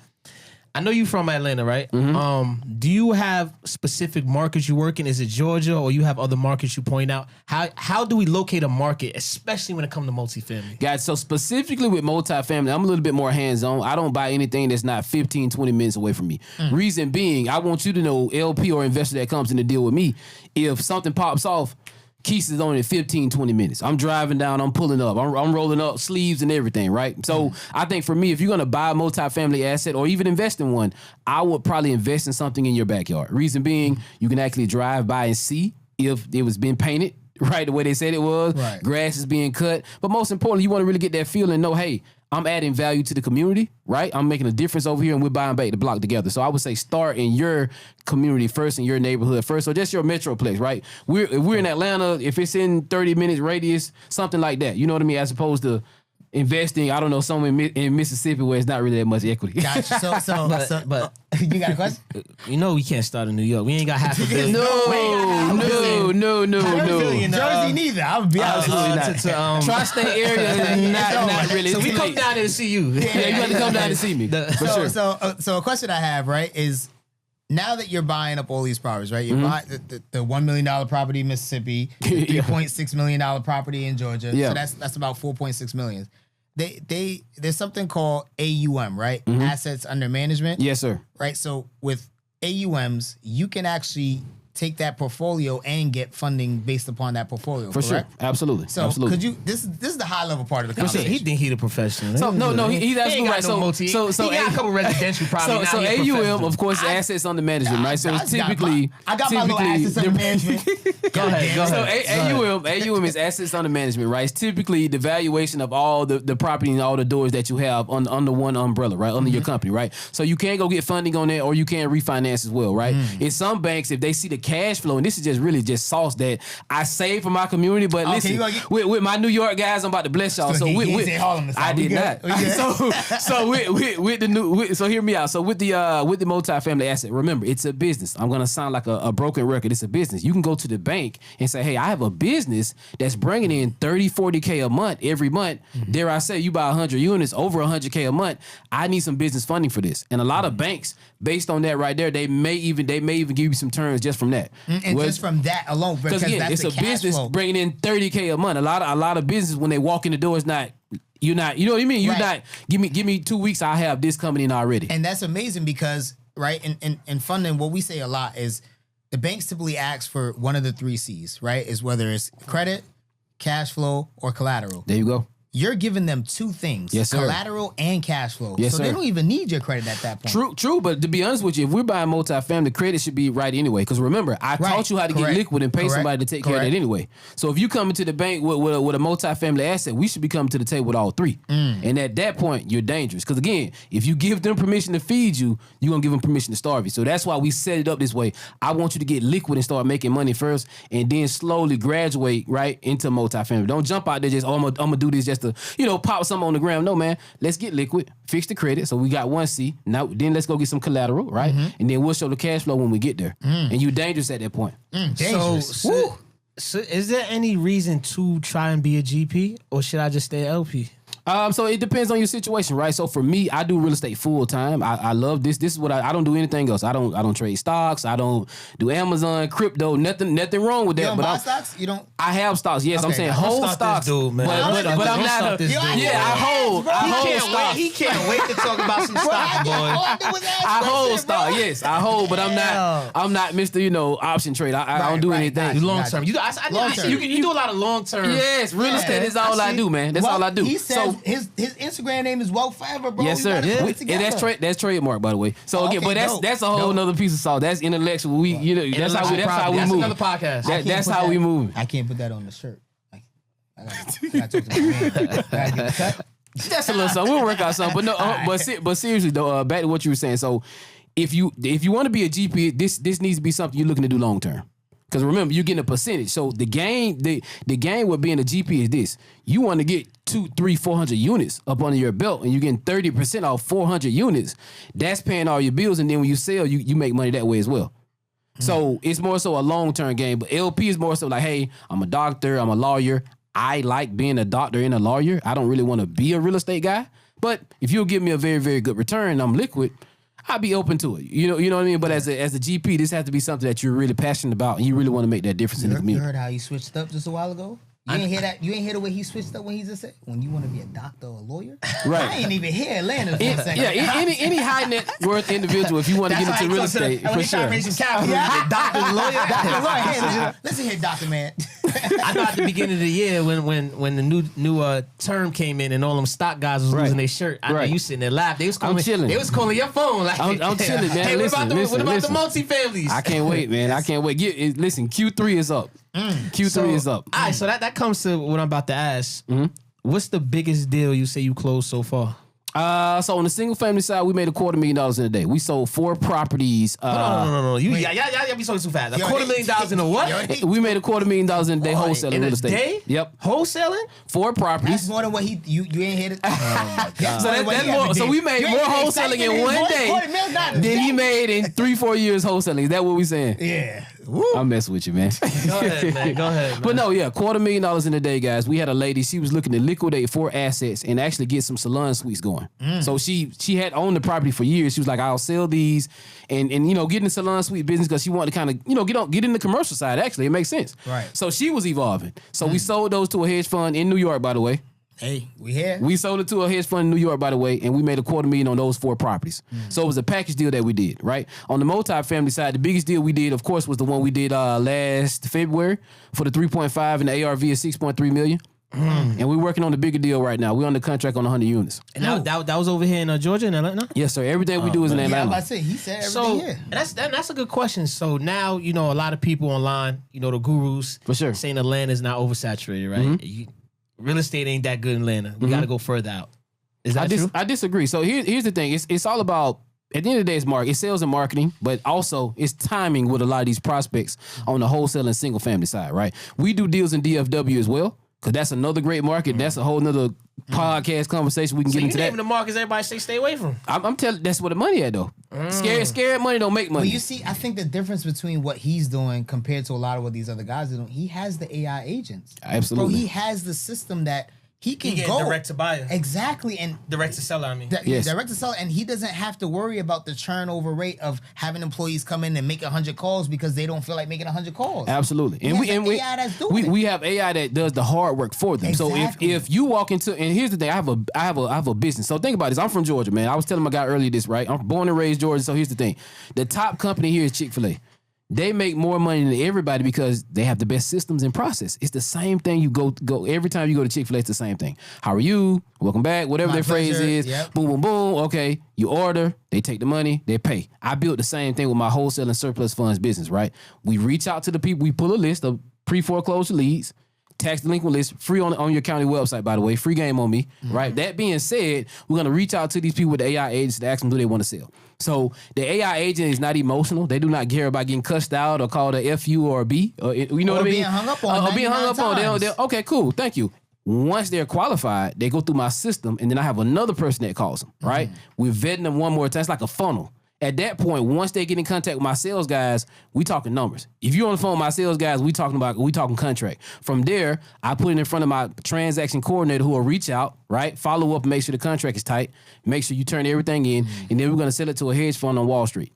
Speaker 2: I know you from Atlanta, right? Do you have specific markets you work in? Is it Georgia or you have other markets you point out? How do we locate a market, especially when it comes to multifamily?
Speaker 1: Guys, so specifically with multifamily, I'm a little bit more hands-on. I don't buy anything that's not 15, 20 minutes away from me. Reason being, I want you to know, LP or investor that comes in to deal with me, if something pops off, Keys is only 15, 20 minutes. I'm driving down, I'm pulling up, I'm rolling up sleeves and everything, right? So I think for me, if you're going to buy a multifamily asset or even invest in one, I would probably invest in something in your backyard. Reason being, you can actually drive by and see if it was being painted right the way they said it was,
Speaker 3: Right.
Speaker 1: grass is being cut. But most importantly, you want to really get that feel and know, hey, I'm adding value to the community, right? I'm making a difference over here and we're buying back the block together. So I would say start in your community first, in your neighborhood first. So just your metroplex, right? If we're in Atlanta, if it's in 30 minutes radius, something like that. You know what I mean? As opposed to investing, I don't know, somewhere in Mississippi where it's not really that much equity.
Speaker 3: Gotcha. But you got a question?
Speaker 2: You know we can't start in New York. We ain't got half a billion.
Speaker 1: No.
Speaker 3: Jersey neither. I would be
Speaker 1: Absolutely not. Tri-state area, not really.
Speaker 2: So we come down there to see you.
Speaker 1: Yeah, you have to come down to see me. For sure.
Speaker 3: So a question I have, right, is now that you're buying up all these properties, right? You're buying the $1 million property in Mississippi, the $3.6 million property in Georgia.
Speaker 1: Yeah.
Speaker 3: So that's about $4.6 million. There's something called AUM, right? Assets under management.
Speaker 1: Yes, sir.
Speaker 3: Right. So with AUMs, you can actually take that portfolio and get funding based upon that portfolio.
Speaker 1: For
Speaker 3: correct?
Speaker 1: sure. Absolutely.
Speaker 3: So
Speaker 1: Absolutely.
Speaker 3: could you? This is the high level part of the
Speaker 2: He
Speaker 3: conversation.
Speaker 2: think he the professional.
Speaker 1: So no, he's absolutely right.
Speaker 2: He got a couple residential properties.
Speaker 1: So AUM, of course, assets under management, right? So it's typically
Speaker 3: I got my little assets under management.
Speaker 2: Go ahead.
Speaker 1: So AUM is assets under management, right? It's typically the valuation of all the property and all the doors that you have under one umbrella, right? Under your company, right? So you can go get funding on that, or you can refinance as well, right? In some banks, if they see the cash flow, and this is just really just sauce that I save for my community, but listen, with my New York guys, I'm about to bless y'all. So I did not. So hear me out. So with the multifamily asset, remember, it's a business. I'm gonna sound like a broken record. It's a business. You can go to the bank and say, hey, I have a business that's bringing in 30, 40K a month every month. Dare I say, you buy 100 units, over 100K a month. I need some business funding for this. And a lot of banks, based on that right there, they may even give you some terms just from that.
Speaker 3: And just from that alone, because
Speaker 1: again, it's a business
Speaker 3: flow.
Speaker 1: bringing in 30K a month. A lot of business when they walk in the door, it's not. You're not. You know what I mean? You're not. Give me 2 weeks. I have this coming in already.
Speaker 3: And that's amazing because right in funding, what we say a lot is the banks typically ask for one of the 3 C's, right? Is whether it's credit, cash flow, or collateral.
Speaker 1: There you go.
Speaker 3: You're giving them 2 things,
Speaker 1: yes, sir.
Speaker 3: Collateral and cash flow.
Speaker 1: Yes,
Speaker 3: so
Speaker 1: sir.
Speaker 3: they don't even need your credit at that point.
Speaker 1: True. But to be honest with you, if we're buying multifamily, credit should be right anyway. Because remember, I taught you how to get liquid and pay somebody to take care of that anyway. So if you come into the bank with a multifamily asset, we should be coming to the table with all 3. And at that point, you're dangerous. Because again, if you give them permission to feed you, you're going to give them permission to starve you. So that's why we set it up this way. I want you to get liquid and start making money first, and then slowly graduate right into multifamily. Don't jump out there just, I'm gonna do this just to, pop something on the ground. No, man. Let's get liquid, fix the credit. So we got 1 C. Now, then let's go get some collateral, right? And then we'll show the cash flow when we get there. And you dangerous at that point.
Speaker 3: Dangerous.
Speaker 2: So is there any reason to try and be a GP, or should I just stay LP?
Speaker 1: So it depends on your situation, right? So for me, I do real estate full time. I love this. This is what I don't do anything else. I don't trade stocks. I don't do Amazon, crypto. Nothing wrong with that.
Speaker 3: You don't
Speaker 1: but
Speaker 3: buy stocks? You don't.
Speaker 1: I have stocks. Yes, I'm saying hold stocks.
Speaker 2: Dude, man.
Speaker 1: But I'm not. I hold stocks.
Speaker 2: He can't wait to talk about some stocks, boy.
Speaker 1: I hold stock. Yes, I hold, but I'm not Mr. Option trader. I don't do anything.
Speaker 2: You long term. You do a lot of long term.
Speaker 1: Yes, real estate is all I do, man. That's all I do.
Speaker 3: He says his Instagram name is Wealth Forever, bro.
Speaker 1: Yes, sir. That's trademark, by the way. So again, but that's a whole nother piece of sauce. That's intellectual. That's how we move.
Speaker 2: That's another podcast.
Speaker 1: That's how we move.
Speaker 3: I can't put that on the shirt. I gotta talk to my man.
Speaker 1: That's a little something. We'll work out something. But no, but seriously though, back to what you were saying. So if you want to be a GP, this needs to be something you're looking to do long term. Because remember, you're getting a percentage. So the game with being a GP is this: you want to get 200, 300, 400 units up under your belt, and you're getting 30% off 400 units. That's paying all your bills, and then when you sell, you make money that way as well. So it's more so a long-term game. But LP is more so like, hey, I'm a doctor, I'm a lawyer. I like being a doctor and a lawyer. I don't really want to be a real estate guy. But if you'll give me a very, very good return, I'm liquid, I'll be open to it. You know what I mean? But as a GP, this has to be something that you're really passionate about, and you really want to make that difference in the community.
Speaker 3: You heard how you switched up just a while ago? You ain't hear that? You ain't hear the way he switched up when he just said, when you want to be a doctor or a lawyer?
Speaker 1: Right.
Speaker 3: I ain't even hear Atlanta for a second.
Speaker 1: Yeah, any high net worth individual, if you want to get into real estate, for sure.
Speaker 3: Doctor, lawyer. Hey, listen here, doctor man.
Speaker 2: I know at the beginning of the year when the new term came in and all them stock guys was losing their shirt. I know you sitting there laughing. They was calling.
Speaker 1: I'm chilling.
Speaker 2: They was calling your phone. Like,
Speaker 1: I'm chilling, man.
Speaker 2: Hey,
Speaker 1: listen,
Speaker 2: what about the multifamilies?
Speaker 1: I can't wait, man. I can't wait. Listen, Q3 is up. Q3 is up.
Speaker 2: All right, so that comes to what I'm about to ask. What's the biggest deal you say you closed so far?
Speaker 1: So on the single family side, we made $250,000 in a day. We sold 4 properties.
Speaker 2: No. Y'all be talking too fast. $250,000 in a what?
Speaker 1: We made $250,000 in a day wholesaling
Speaker 2: in
Speaker 1: real
Speaker 2: a
Speaker 1: estate.
Speaker 2: Day?
Speaker 1: Yep.
Speaker 2: Wholesaling?
Speaker 1: 4 properties.
Speaker 3: That's more than what you ain't hit it.
Speaker 1: So we made more wholesaling in one day than he made in 3-4 years wholesaling. Is that what we saying?
Speaker 3: Yeah.
Speaker 1: I'm messing with you, man.
Speaker 2: Go ahead, man.
Speaker 1: But no, yeah, $250,000 in a day, guys. We had a lady, she was looking to liquidate 4 assets and actually get some salon suites going. So she had owned the property for years. She was like, I'll sell these and get in the salon suite business because she wanted to kind of, get in the commercial side. Actually, it makes sense.
Speaker 3: Right.
Speaker 1: So she was evolving. So we sold those to a hedge fund in New York, by the way.
Speaker 3: Hey, we here.
Speaker 1: We sold it to a hedge fund in New York, by the way, and we made $250,000 on those 4 properties. So it was a package deal that we did, right? On the multifamily side, the biggest deal we did, of course, was the one we did last February for the 3.5 and the ARV is 6.3 million. And we're working on the bigger deal right now. We're on the contract on 100 units.
Speaker 2: And that was over here in Georgia and Atlanta?
Speaker 1: Yes, sir. Everything we do is in Atlanta.
Speaker 3: Yeah, he said everything
Speaker 2: so
Speaker 3: here.
Speaker 2: That's a good question. So now, a lot of people online, the gurus,
Speaker 1: For sure.
Speaker 2: saying Atlanta is not oversaturated, right? Real estate ain't that good in Atlanta. We got to go further out. Is that true?
Speaker 1: I disagree. So here's the thing. It's all about, at the end of the day, it's sales and marketing, but also it's timing with a lot of these prospects on the wholesale and single family side, right? We do deals in DFW as well, because that's another great market. That's a whole nother podcast conversation. We can get into that.
Speaker 2: So you naming the markets everybody say stay away from.
Speaker 1: I'm telling, that's where the money at, though. Scared money don't make money.
Speaker 3: But you see, I think the difference between what he's doing compared to a lot of what these other guys are doing, he has the AI agents.
Speaker 1: Absolutely.
Speaker 3: Bro, he has the system that he can go
Speaker 2: direct to buyer.
Speaker 3: Exactly. And
Speaker 2: direct to seller, I mean.
Speaker 1: Yes.
Speaker 3: Direct to seller. And he doesn't have to worry about the turnover rate of having employees come in and make 100 calls because they don't feel like making 100 calls.
Speaker 1: Absolutely.
Speaker 3: AI that's doing it.
Speaker 1: We have AI that does the hard work for them.
Speaker 3: Exactly.
Speaker 1: So if you walk into, and here's the thing, I have a business. So think about this. I'm from Georgia, man. I was telling my guy earlier this, right? I'm born and raised Georgia. So here's the thing. The top company here is Chick-fil-A. They make more money than everybody because they have the best systems and process. It's the same thing you go every time you go to Chick-fil-A, it's the same thing. How are you? Welcome back. Whatever their phrase is.
Speaker 3: Yep.
Speaker 1: Boom, boom, boom. Okay. You order, they take the money, they pay. I built the same thing with my wholesale and surplus funds business, right? We reach out to the people, we pull a list of pre-foreclosure leads, tax delinquent list, free on your county website, by the way, free game on me, right? That being said, we're going to reach out to these people with the AI agents to ask them, do they want to sell? So the AI agent is not emotional. They do not care about getting cussed out or called a FU or a B. Or, you know what I mean?
Speaker 3: Being hung up on.
Speaker 1: Or being hung up on. Okay, cool. Thank you. Once they're qualified, they go through my system, and then I have another person that calls them, right? We're vetting them one more time. It's like a funnel. At that point, once they get in contact with my sales guys, we talking numbers. If you're on the phone with my sales guys, we talking contract. From there, I put it in front of my transaction coordinator who will reach out, right? Follow up and make sure the contract is tight. Make sure you turn everything in. And then we're going to sell it to a hedge fund on Wall Street.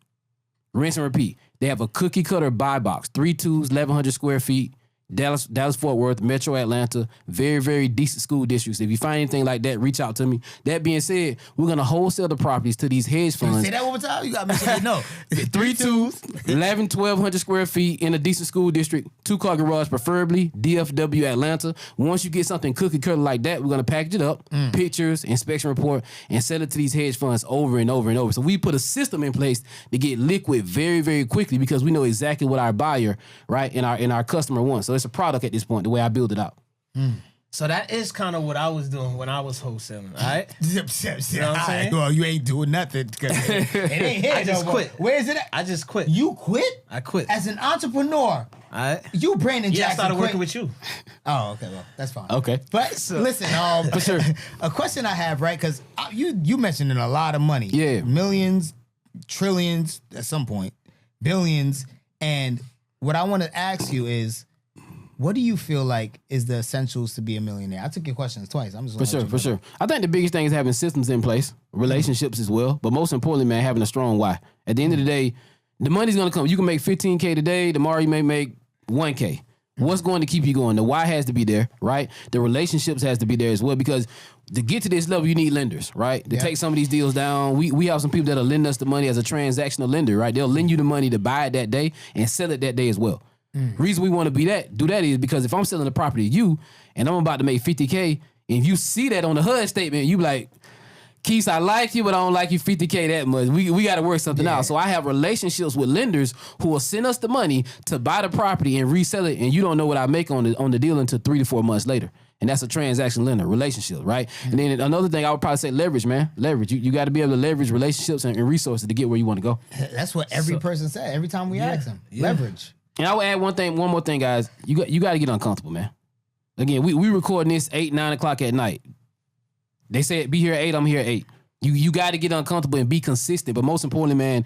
Speaker 1: Rinse and repeat. They have a cookie cutter buy box, 3 twos, 1,100 square feet. Dallas, Fort Worth, Metro Atlanta, very, very decent school districts. If you find anything like that, reach out to me. That being said, we're going to wholesale the properties to these hedge funds.
Speaker 3: Say that one more time. You got to make sure they know.
Speaker 1: 3 twos, 1,200 square feet in a decent school district, 2-car garage, preferably DFW Atlanta. Once you get something cookie cutter like that, we're going to package it up, pictures, inspection report, and sell it to these hedge funds over and over and over. So we put a system in place to get liquid very, very quickly because we know exactly what our buyer, right, and our customer wants. So it's a product at this point, the way I build it out.
Speaker 2: So that is kind of what I was doing when I was wholesaling, all right?
Speaker 3: You know what I'm saying? Well, you ain't doing nothing. It ain't here.
Speaker 2: I just quit.
Speaker 3: Where is it at?
Speaker 2: I just quit.
Speaker 3: You quit?
Speaker 2: I quit.
Speaker 3: As an entrepreneur.
Speaker 2: All right.
Speaker 3: You, Brandon Jackson,
Speaker 2: I started working
Speaker 3: quit.
Speaker 2: with you.
Speaker 3: Oh, okay. Well, that's fine.
Speaker 1: Okay.
Speaker 3: But listen, for sure. A question I have, right? Because you mentioned a lot of money.
Speaker 1: Yeah.
Speaker 3: Millions, trillions at some point, billions. And what I want to ask you is, what do you feel like is the essentials to be a millionaire? I took your questions twice. I'm just
Speaker 1: For sure. I think the biggest thing is having systems in place, relationships as well, but most importantly, man, having a strong why. At the end of the day, the money's gonna come. You can make $15K today. Tomorrow you may make $1K. What's going to keep you going? The why has to be there, right? The relationships has to be there as well, because to get to this level, you need lenders, right? To take some of these deals down. We have some people that'll lend us the money as a transactional lender, right? They'll lend you the money to buy it that day and sell it that day as well. Reason we want to do that is because if I'm selling the property to you and I'm about to make $50K, and you see that on the HUD statement, you be like, Keith, I like you, but I don't like you $50K that much. We got to work something out. So I have relationships with lenders who will send us the money to buy the property and resell it, and you don't know what I make on the deal until 3 to 4 months later. And that's a transaction lender, relationship, right? And then another thing I would probably say leverage, man. Leverage. You got to be able to leverage relationships and resources to get where you want to go.
Speaker 3: That's what every person said every time we ask them. Leverage.
Speaker 1: And I would add one more thing, guys. You got to get uncomfortable, man. Again, we recording this 8, 9 o'clock at night. They said be here at 8, I'm here at 8. You got to get uncomfortable and be consistent. But most importantly, man,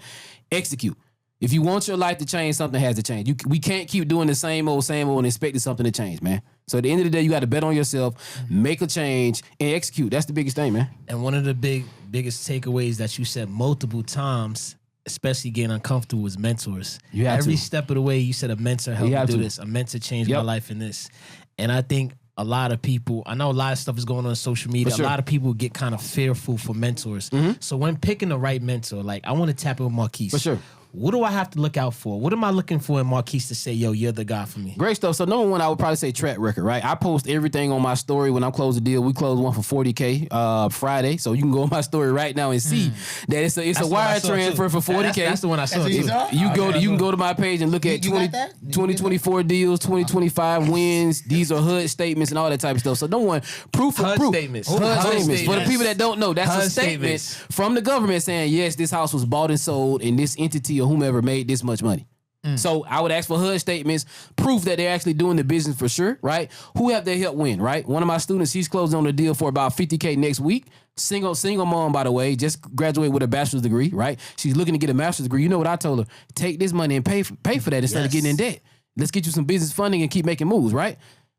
Speaker 1: execute. If you want your life to change, something has to change. We can't keep doing the same old and expecting something to change, man. So at the end of the day, you got to bet on yourself, make a change, and execute. That's the biggest thing, man.
Speaker 2: And one of the biggest takeaways that you said multiple times, especially getting uncomfortable, was mentors. Every step of the way, you said a mentor helped me do this. A mentor changed my life in this. And I think a lot of people, I know a lot of stuff is going on social media. A lot of people get kind of fearful for mentors. So when picking the right mentor, like I want to tap in with Marquis.
Speaker 1: For sure.
Speaker 2: What do I have to look out for? What am I looking for in Marquis to say, yo, you're the guy for me?
Speaker 1: Great stuff. So number one, I would probably say track record, right? I post everything on my story when I close a deal. We closed one for $40K Friday. So you can go on my story right now and see that it's a wire transfer for $40K.
Speaker 2: That's the one I saw too.
Speaker 1: You can go to my page and look at 2024 deals, 2025 wins. These are HUD statements and all that type of stuff. So number one, proof of proof.
Speaker 2: Statements.
Speaker 1: HUD statements. For the people that don't know, that's a statement from the government saying, yes, this house was bought and sold and this entity or whomever made this much money. So I would ask for HUD statements, proof that they're actually doing the business for sure, right? Who have they helped win, right? One of my students, he's closing on a deal for about $50K next week. Single mom, by the way, just graduated with a bachelor's degree, right? She's looking to get a master's degree. You know what I told her? Take this money and pay for that instead of getting in debt. Let's get you some business funding and keep making moves, right?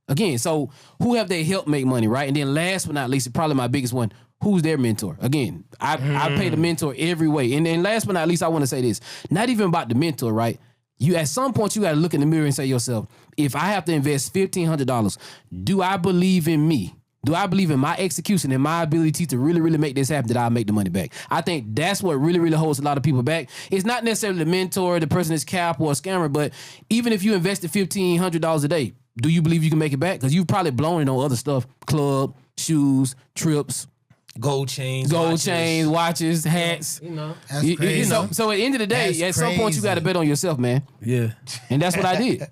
Speaker 1: Again, so who have they helped make money, right? And then last but not least, probably my biggest one, who's their mentor? Again, I pay the mentor every way. And then last but not least, I want to say this. Not even about the mentor, right? You at some point, you got to look in the mirror and say to yourself, if I have to invest $1,500, do I believe in me? Do I believe in my execution and my ability to really, really make this happen, that I'll make the money back? I think that's what really, really holds a lot of people back. It's not necessarily the mentor, the person that's cap or a scammer, but even if you invested $1,500 a day, do you believe you can make it back? Because you've probably blown it on other stuff, club, shoes, trips,
Speaker 2: gold chains,
Speaker 1: watches, hats.
Speaker 2: You know,
Speaker 3: that's crazy.
Speaker 1: So at the end of the day, at some point you got to bet on yourself, man.
Speaker 2: Yeah,
Speaker 1: and that's what I did.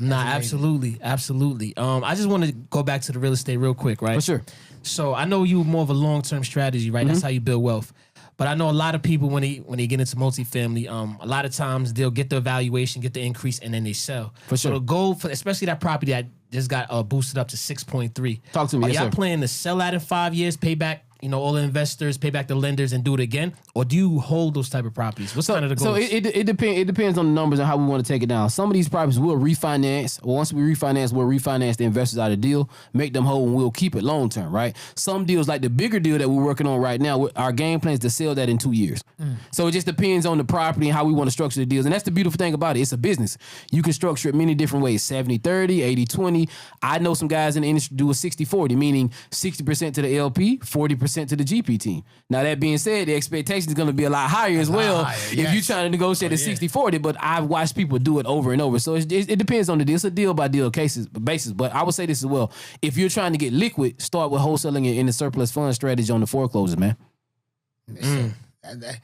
Speaker 2: Absolutely. I just want to go back to the real estate real quick, right?
Speaker 1: For sure.
Speaker 2: So I know you more of a long-term strategy, right? That's how you build wealth. But I know a lot of people when they get into multifamily, a lot of times they'll get the evaluation, get the increase, and then they sell.
Speaker 1: For sure.
Speaker 2: So the goal for especially that property that just got boosted up to 6.3.
Speaker 1: Talk to me.
Speaker 2: Are
Speaker 1: yes,
Speaker 2: y'all planning to sell that in 5 years, pay back, all the investors, pay back the lenders, and do it again? Or do you hold those type of properties? What's kind of the goal?
Speaker 1: So it depends on the numbers and how we want to take it down. Some of these properties we'll refinance. Once we refinance, we'll refinance the investors out of the deal, make them whole, and we'll keep it long term, right? Some deals, like the bigger deal that we're working on right now, our game plan is to sell that in 2 years. So it just depends on the property and how we want to structure the deals. And that's the beautiful thing about it. It's a business. You can structure it many different ways, 70-30, 80-20. I know some guys in the industry do a 60-40, meaning 60% to the LP, 40% to the GP team. Now, that being said, the expectation is going to be a lot higher as well if you're trying to negotiate a 60-40, but I've watched people do it over and over. So it depends on the deal. It's a deal-by-deal basis. But I would say this as well. If you're trying to get liquid, start with wholesaling in the surplus fund strategy on the foreclosures, man.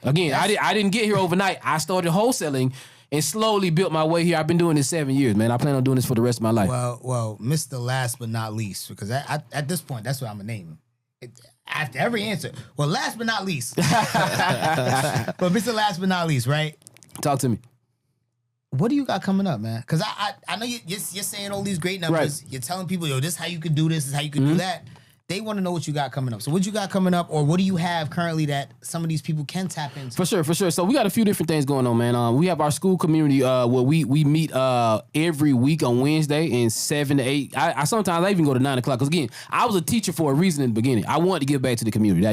Speaker 1: Again, I didn't get here overnight. I started wholesaling and slowly built my way here. I've been doing this 7 years, man. I plan on doing this for the rest of my life.
Speaker 3: Well, Mr. Last but not least, because at this point, that's what I'm going to name him. After every answer. Well, last but not least. But Mr. Last but not least, right?
Speaker 1: Talk to me.
Speaker 3: What do you got coming up, man? Because I know you're saying all these great numbers. Right. You're telling people, yo, this is how you could do this is how you could do that. They want to know what you got coming up. So what you got coming up, or what do you have currently that some of these people can tap into? For sure.
Speaker 1: So we got a few different things going on, man. We have our school community where we meet every week on Wednesday and 7 to 8. I sometimes even go to 9 o'clock. Because again, I was a teacher for a reason in the beginning. I wanted to give back to the community.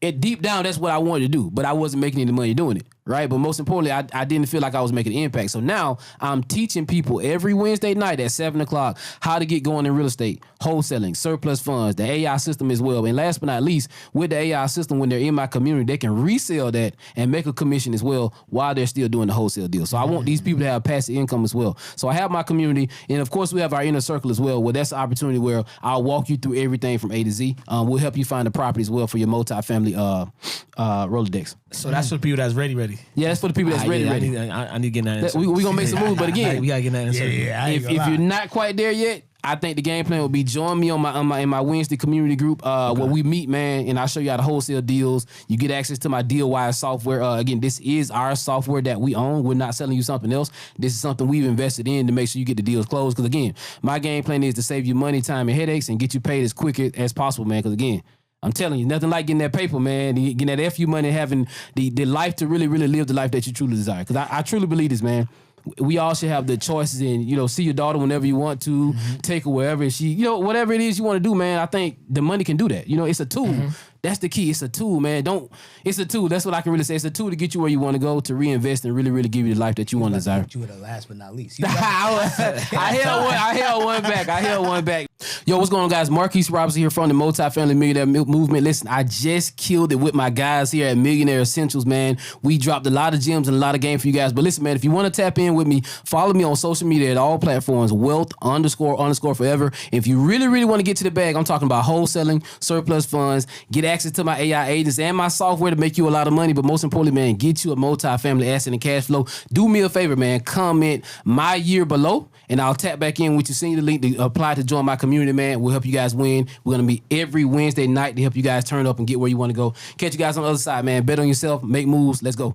Speaker 1: deep down, that's what I wanted to do, but I wasn't making any money doing it, right? But most importantly, I didn't feel like I was making an impact. So now I'm teaching people every Wednesday night at 7 o'clock how to get going in real estate, wholesaling, surplus funds, the AI system as well. And last but not least, with the AI system, when they're in my community, they can resell that and make a commission as well while they're still doing the wholesale deal. So I want these people to have passive income as well. So I have my community, and of course we have our inner circle as well, where that's the opportunity where I'll walk you through everything from A to Z. We'll help you find the property as well for your multifamily Rolodex.
Speaker 2: So that's for the people that's ready.
Speaker 1: Yeah, that's for the people that's ready.
Speaker 2: I need to get that.
Speaker 1: We're going to make some moves, but again,
Speaker 2: we got to get that answer.
Speaker 1: If you're not quite there yet, I think the game plan will be join me on my Wednesday community group where we meet, man, and I'll show you how to wholesale deals. You get access to my DealWise software. Again, this is our software that we own. We're not selling you something else. This is something we've invested in to make sure you get the deals closed. Because again, my game plan is to save you money, time, and headaches and get you paid as quick as possible, man. Because again, I'm telling you, nothing like getting that paper, man. Getting that FU money, having the life to really, really live the life that you truly desire. Because I truly believe this, man. We all should have the choices and, see your daughter whenever you want to, take her wherever. And she, whatever it is you want to do, man, I think the money can do that. It's a tool. That's the key. It's a tool, man. It's a tool. That's what I can really say. It's a tool to get you where you want to go, to reinvest and really, really give you the life that you want to desire.
Speaker 3: You were the last but not least.
Speaker 1: I held one back. Yo, what's going on, guys? Marquis Robinson here from the Multifamily Millionaire Movement. Listen, I just killed it with my guys here at Millionaire Essentials, man. We dropped a lot of gems and a lot of game for you guys. But listen, man, if you want to tap in with me, follow me on social media at all platforms, wealth__forever. If you really, really want to get to the bag, I'm talking about wholesaling, surplus funds, get access to my AI agents and my software to make you a lot of money. But most importantly, man, get you a multifamily asset and cash flow. Do me a favor, man. Comment my year below, and I'll tap back in with you. Send you the link to apply to join my community, man. We'll help you guys win. We're going to meet every Wednesday night to help you guys turn up and get where you want to go. Catch you guys on the other side, man. Bet on yourself. Make moves. Let's go.